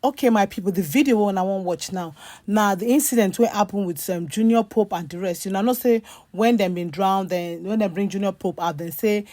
Okay, my people, the video one I want watch now. Now the incident will happen with Junior Pope and the rest. Not say when them been drowned, then when they bring Junior Pope out, then say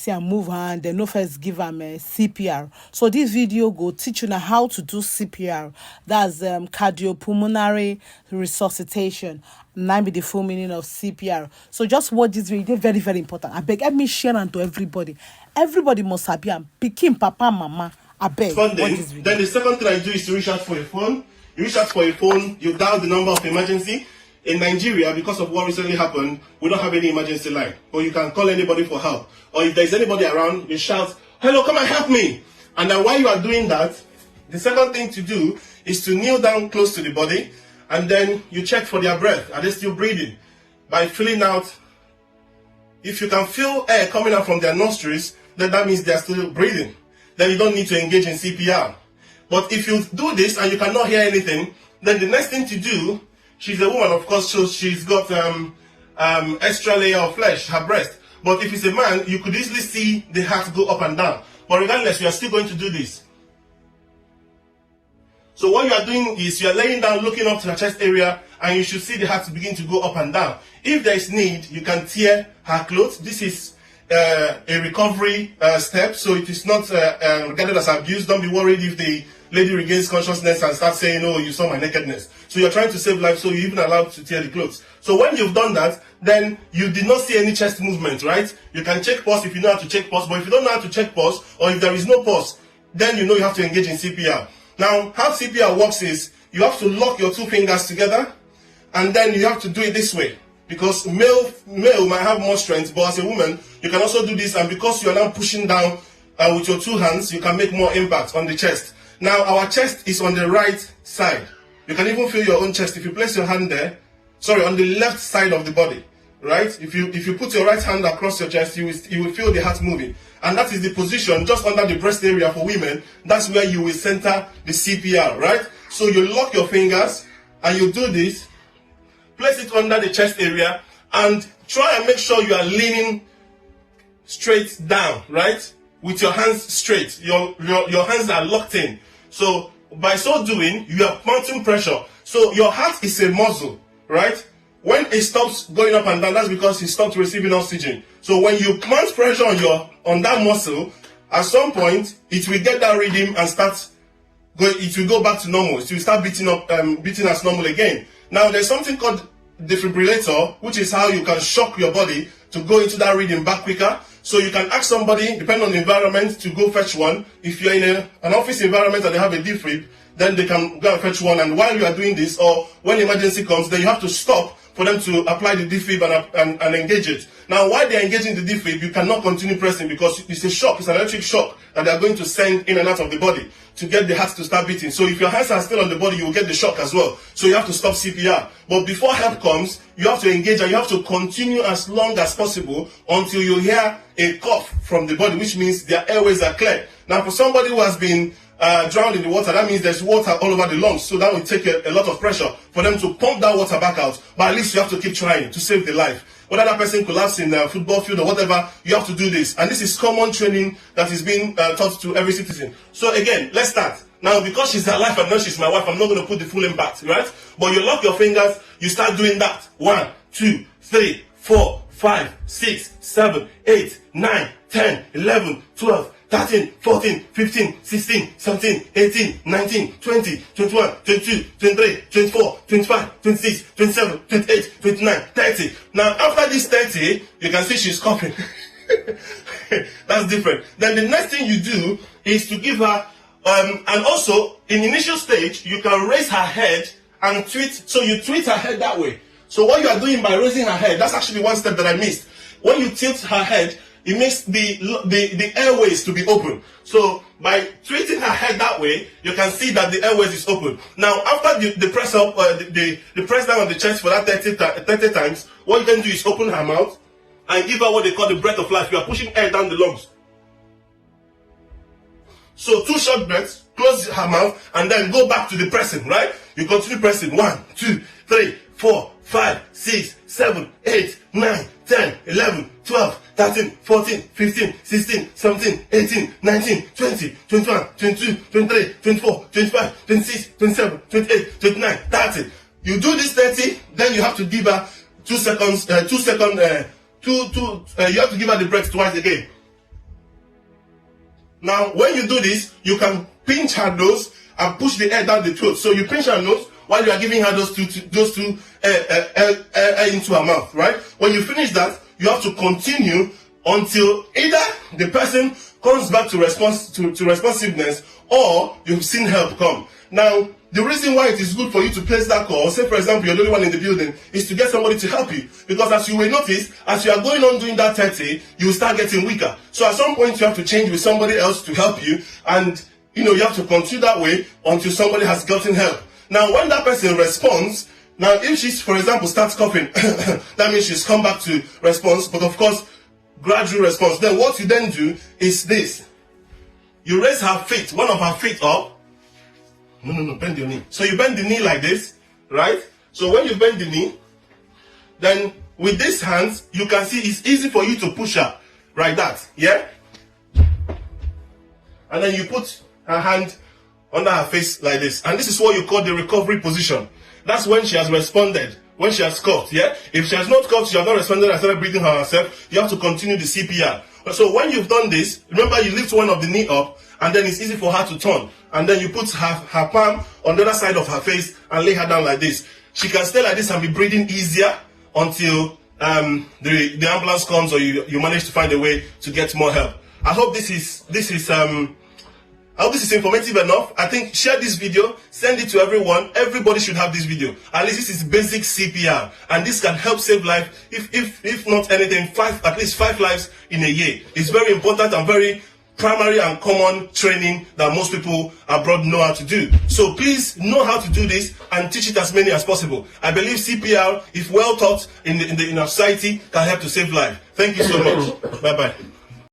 I move hand, then no first give them CPR. So this video go teach you now how to do CPR. That's cardiopulmonary resuscitation. Now be the full meaning of CPR. So just watch this video. It's very, very important. I beg, let me share and to everybody. Everybody must have been picking papa, mama. I beg. Then the second thing I do is to reach out for your phone. You reach out for your phone, you dial the number of emergency. In Nigeria, because of what recently happened, we don't have any emergency line. Or you can call anybody for help. Or if there's anybody around, you shout, "Hello, come and help me." And then while you are doing that, the second thing to do is to kneel down close to the body, and then you check for their breath. Are they still breathing? By filling out, if you can feel air coming out from their nostrils, then that means they're still breathing. Then you don't need to engage in CPR. But if you do this and you cannot hear anything, then the next thing to do, she's a woman, of course, so she's got extra layer of flesh, her breast. But if it's a man, you could easily see the heart go up and down. But regardless, you are still going to do this. So what you are doing is you are laying down, looking up to her chest area, and you should see the heart begin to go up and down. If there is need, you can tear her clothes. This is a recovery step, so it is not regarded as abuse. Don't be worried if the lady regains consciousness and starts saying, "Oh, you saw my nakedness." So you're trying to save life, so you're even allowed to tear the clothes. So when you've done that, then you did not see any chest movement, right? You can check pulse if you know how to check pulse, but if you don't know how to check pulse, or if there is no pulse, then you know you have to engage in CPR. Now, how CPR works is you have to lock your two fingers together, and then you have to do it this way. Because male might have more strength, but as a woman, you can also do this, and because you are now pushing down with your two hands, you can make more impact on the chest. Now, our chest is on the right side. You can even feel your own chest. If you place your hand there, on the left side of the body, right? If you put your right hand across your chest, you will feel the heart moving. And that is the position just under the breast area for women. That's where you will center the CPR, right? So you lock your fingers, and you do this. Place it under the chest area and try and make sure you are leaning straight down, right? With your hands straight. Your hands are locked in. So by so doing, you are mounting pressure. So your heart is a muscle, right? When it stops going up and down, that's because it stopped receiving oxygen. So when you mount pressure on that muscle, at some point it will get that rhythm and it will go back to normal. It will start beating as normal again. Now, there's something called defibrillator, which is how you can shock your body to go into that rhythm back quicker. So you can ask somebody, depending on the environment, to go fetch one. If you're in an office environment and they have a defib, then they can go and fetch one. And while you are doing this, or when emergency comes, then you have to stop for them to apply the defib and engage it. Now, while they're engaging the defib, you cannot continue pressing because it's a shock, it's an electric shock that they're going to send in and out of the body to get the heart to start beating. So if your hands are still on the body, you will get the shock as well. So you have to stop CPR. But before help comes, you have to engage and you have to continue as long as possible until you hear a cough from the body, which means their airways are clear. Now, for somebody who has been drowned in the water, that means there's water all over the lungs, so that will take a lot of pressure for them to pump that water back out. But at least you have to keep trying to save the life. Whether that person collapses in the football field or whatever, you have to do this. And this is common training that is being taught to every citizen. So again, let's start. Now, because she's alive and now she's my wife, I'm not going to put the full impact, right? But you lock your fingers, you start doing that. 1, 2, 3, 4, 5, 6, 7, 8, 9, 10, 11, 12, 13, 14, 15, 16, 17, 18, 19, 20, 21, 22, 23, 24, 25, 26, 27, 28, 29, 30. Now, after this 30, you can see she's coughing. That's different. Then the next thing you do is to give her, and also, in initial stage, you can raise her head and tweet. So you tweet her head that way. So what you are doing by raising her head, that's actually one step that I missed. When you tilt her head, it makes the airways to be open. So by tweeting her head that way, you can see that the airways is open. Now, after the press up, the press down on the chest for that 30 times, what you can do is open her mouth and give her what they call the breath of life. You are pushing air down the lungs. So 2 short breaths, close her mouth, and then go back to the pressing, right? You continue pressing. 1, 2, 3, 4, 5, 6, 7, 8, 9, 10, 11, 12, 13, 14, 15, 16, 17, 18, 19, 20, 21, 22, 23, 24, 25, 26, 27, 28, 29, 30. You do this 30, then you have to give her 2 seconds, you have to give her the breath twice again. Now, when you do this, you can pinch her nose and push the air down the throat. So you pinch her nose while you are giving her those two air into her mouth, right? When you finish that, you have to continue until either the person comes back to responsiveness, or you've seen help come. Now, the reason why it is good for you to place that call, say for example you're the only one in the building, is to get somebody to help you. Because as you will notice, as you are going on doing that 30, you will start getting weaker. So at some point you have to change with somebody else to help you, and you have to continue that way until somebody has gotten help. Now when that person responds, now if she's, for example, starts coughing, that means she's come back to response, but of course gradual response. Then what you then do is this. You raise her feet, one of her feet up. No, bend your knee. So you bend the knee like this, right? So when you bend the knee, then with these hands, you can see it's easy for you to push her, like that, yeah? And then you put her hand under her face like this. And this is what you call the recovery position. That's when she has responded, when she has coughed, yeah? If she has not coughed, she has not responded and started breathing her herself, you have to continue the CPR. So when you've done this, remember you lift one of the knee up, and then it's easy for her to turn. And then you put her palm on the other side of her face and lay her down like this. She can stay like this and be breathing easier until the ambulance comes, or you manage to find a way to get more help. I hope this is informative enough. I think share this video, send it to everyone. Everybody should have this video. At least this is basic CPR, and this can help save life. If not anything, at least 5 lives in a year. It's very important and very primary and common training that most people abroad know how to do. So please know how to do this and teach it as many as possible. I believe CPR, if well taught in our society, can help to save life. Thank you so much. Bye bye.